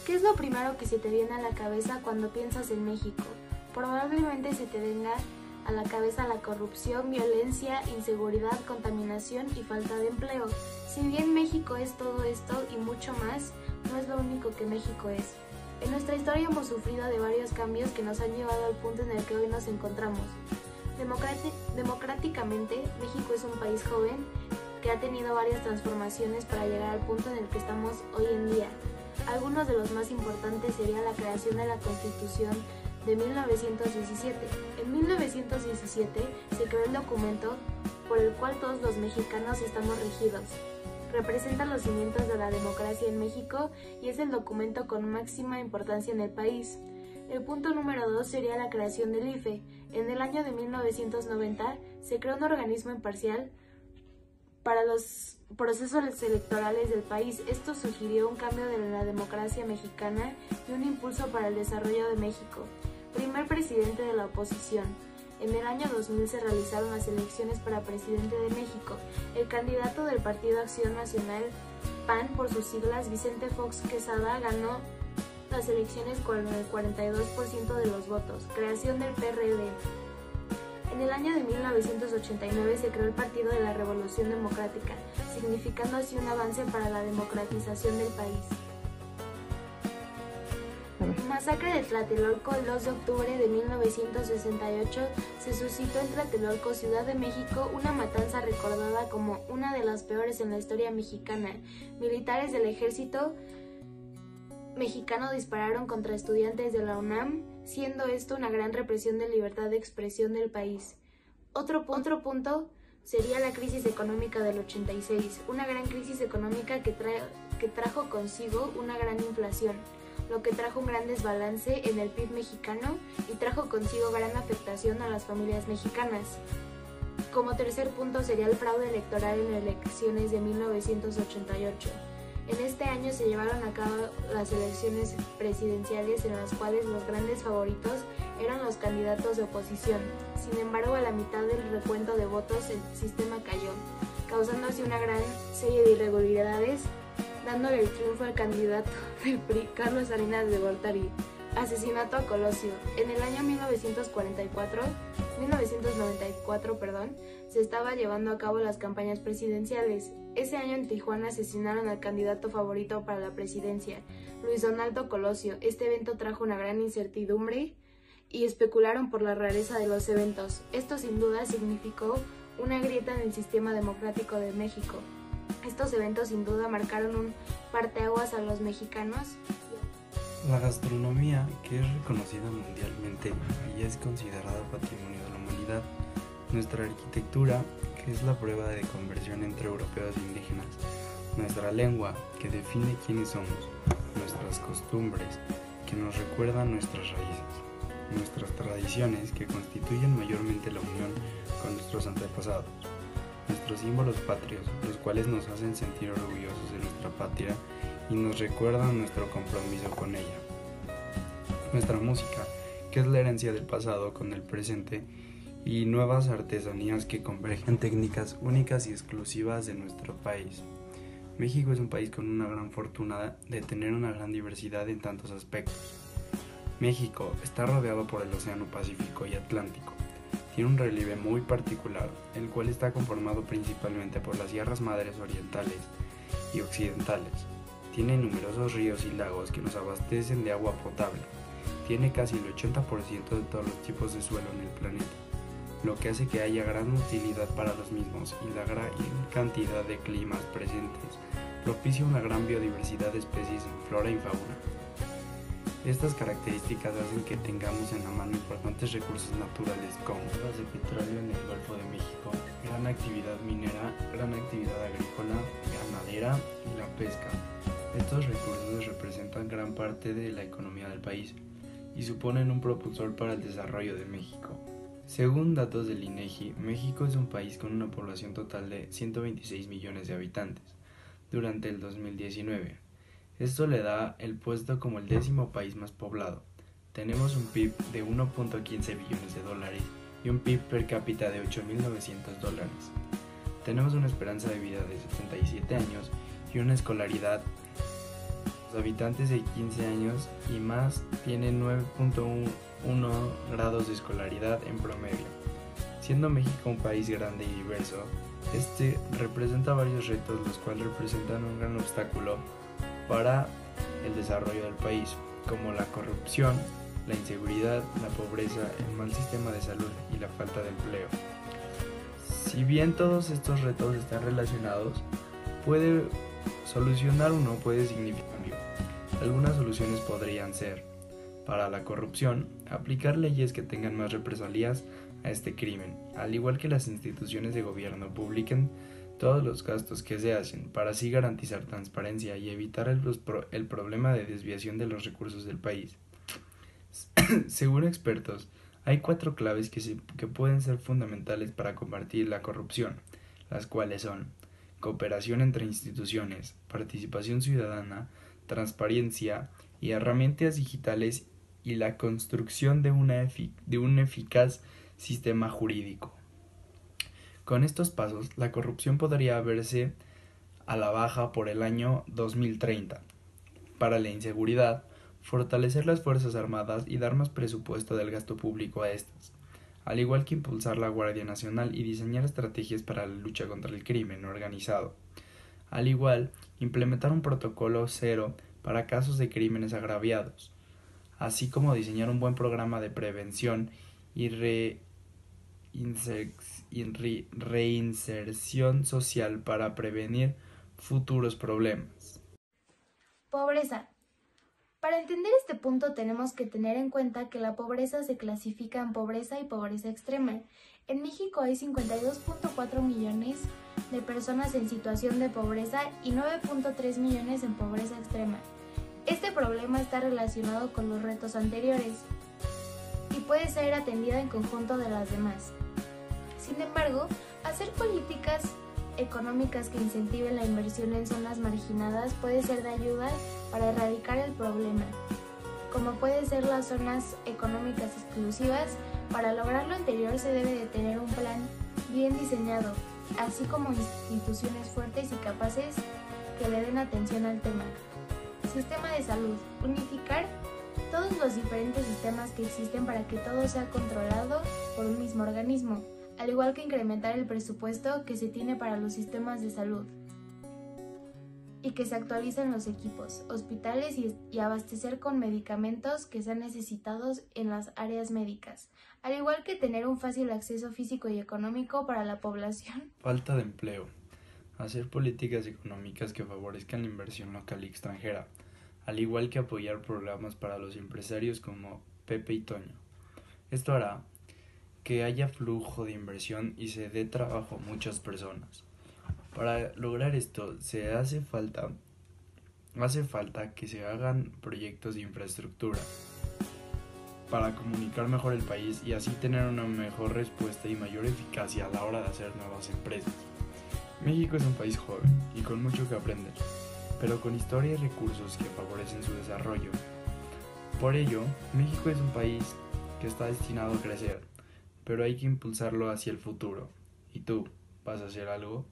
¿Qué es lo primero que se te viene a la cabeza cuando piensas en México? Probablemente se te venga a la cabeza la corrupción, violencia, inseguridad, contaminación y falta de empleo. Si bien México es todo esto y mucho más, no es lo único que México es. En nuestra historia hemos sufrido de varios cambios que nos han llevado al punto en el que hoy nos encontramos. Democráticamente, México es un país joven que ha tenido varias transformaciones para llegar al punto en el que estamos hoy en día. Algunos de los más importantes sería la creación de la Constitución de 1917. En 1917 se creó el documento por el cual todos los mexicanos estamos regidos. Representa los cimientos de la democracia en México y es el documento con máxima importancia en el país. El punto número 2 sería la creación del IFE. En el año de 1990 se creó un organismo imparcial para los procesos electorales del país. Esto sugirió un cambio de la democracia mexicana y un impulso para el desarrollo de México. Primer presidente de la oposición. En el año 2000 se realizaron las elecciones para presidente de México. El candidato del Partido Acción Nacional, PAN por sus siglas, Vicente Fox Quesada, ganó las elecciones con el 42% de los votos. Creación del PRD. En el año de 1989 se creó el Partido de la Revolución Democrática, significando así un avance para la democratización del país. Masacre de Tlatelolco. El 2 de octubre de 1968 se suscitó en Tlatelolco, Ciudad de México, una matanza recordada como una de las peores en la historia mexicana. Militares del ejército mexicano dispararon contra estudiantes de la UNAM, siendo esto una gran represión de libertad de expresión del país. Otro punto sería la crisis económica del 86, una gran crisis económica que trajo consigo una gran inflación, lo que trajo un gran desbalance en el PIB mexicano y trajo consigo gran afectación a las familias mexicanas. Como tercer punto sería el fraude electoral en las elecciones de 1988. En este año se llevaron a cabo las elecciones presidenciales en las cuales los grandes favoritos eran los candidatos de oposición. Sin embargo, a la mitad del recuento de votos el sistema cayó, causando así una gran serie de irregularidades, dándole el triunfo al candidato del PRI, Carlos Salinas de Gortari. Asesinato a Colosio. En el año 1994, se estaba llevando a cabo las campañas presidenciales. Ese año en Tijuana asesinaron al candidato favorito para la presidencia, Luis Donaldo Colosio. Este evento trajo una gran incertidumbre y especularon por la rareza de los eventos. Esto sin duda significó una grieta en el sistema democrático de México. Estos eventos sin duda marcaron un parteaguas a los mexicanos. La gastronomía, que es reconocida mundialmente y es considerada patrimonio de la humanidad, nuestra arquitectura, que es la prueba de conversión entre europeos e indígenas, nuestra lengua, que define quiénes somos, nuestras costumbres, que nos recuerdan nuestras raíces, nuestras tradiciones, que constituyen mayormente la unión con nuestros antepasados, nuestros símbolos patrios, los cuales nos hacen sentir orgullosos de nuestra patria y nos recuerdan nuestro compromiso con ella. Nuestra música, que es la herencia del pasado con el presente, y nuevas artesanías que convergen técnicas únicas y exclusivas de nuestro país. México es un país con una gran fortuna de tener una gran diversidad en tantos aspectos. México está rodeado por el Océano Pacífico y Atlántico. Tiene un relieve muy particular, el cual está conformado principalmente por las sierras madres orientales y occidentales. Tiene numerosos ríos y lagos que nos abastecen de agua potable. Tiene casi el 80% de todos los tipos de suelo en el planeta, lo que hace que haya gran utilidad para los mismos, y la gran cantidad de climas presentes propicia una gran biodiversidad de especies en flora y fauna. Estas características hacen que tengamos en la mano importantes recursos naturales como reservas de petróleo en el Golfo de México, gran actividad minera, gran actividad agrícola, ganadera y la pesca. Estos recursos representan gran parte de la economía del país y suponen un propulsor para el desarrollo de México. Según datos del INEGI, México es un país con una población total de 126 millones de habitantes durante el 2019. Esto le da el puesto como el 10º país más poblado. Tenemos un PIB de 1.15 billones de dólares y un PIB per cápita de $8.900. Tenemos una esperanza de vida de 77 años y una escolaridad habitantes de 15 años y más tienen 9.1 grados de escolaridad en promedio. Siendo México un país grande y diverso, este representa varios retos, los cuales representan un gran obstáculo para el desarrollo del país, como la corrupción, la inseguridad, la pobreza, el mal sistema de salud y la falta de empleo. Si bien todos estos retos están relacionados, solucionar uno puede significar cambio. Algunas soluciones podrían ser: para la corrupción, aplicar leyes que tengan más represalias a este crimen, al igual que las instituciones de gobierno publiquen todos los gastos que se hacen, para así garantizar transparencia y evitar el problema de desviación de los recursos del país. Según expertos, hay 4 claves que pueden ser fundamentales para combatir la corrupción, las cuales son: cooperación entre instituciones, participación ciudadana, transparencia y herramientas digitales, y la construcción de un eficaz sistema jurídico. Con estos pasos, la corrupción podría verse a la baja por el año 2030. Para la inseguridad, fortalecer las Fuerzas Armadas y dar más presupuesto del gasto público a estas, al igual que impulsar la Guardia Nacional y diseñar estrategias para la lucha contra el crimen organizado. Al igual, implementar un protocolo cero para casos de crímenes agraviados, así como diseñar un buen programa de prevención y reinserción social para prevenir futuros problemas. Pobreza. Para entender este punto tenemos que tener en cuenta que la pobreza se clasifica en pobreza y pobreza extrema. En México hay 52.4 millones de personas en situación de pobreza y 9.3 millones en pobreza extrema. Este problema está relacionado con los retos anteriores y puede ser atendida en conjunto de las demás. Sin embargo, hacer políticas económicas que incentiven la inversión en zonas marginadas puede ser de ayuda para erradicar el problema, como pueden ser las zonas económicas exclusivas. Para lograr lo anterior se debe de tener un plan bien diseñado, así como instituciones fuertes y capaces que le den atención al tema. Sistema de salud. Unificar todos los diferentes sistemas que existen para que todo sea controlado por un mismo organismo, al igual que incrementar el presupuesto que se tiene para los sistemas de salud y que se actualicen los equipos, hospitales y abastecer con medicamentos que sean necesitados en las áreas médicas, al igual que tener un fácil acceso físico y económico para la población. Falta de empleo. Hacer políticas económicas que favorezcan la inversión local y extranjera, al igual que apoyar programas para los empresarios como Pepe y Toño. Esto hará que haya flujo de inversión y se dé trabajo a muchas personas. Para lograr esto hace falta que se hagan proyectos de infraestructura para comunicar mejor el país y así tener una mejor respuesta y mayor eficacia a la hora de hacer nuevas empresas. México es un país joven y con mucho que aprender, pero con historia y recursos que favorecen su desarrollo. Por ello, México es un país que está destinado a crecer, pero hay que impulsarlo hacia el futuro. ¿Y tú, vas a hacer algo?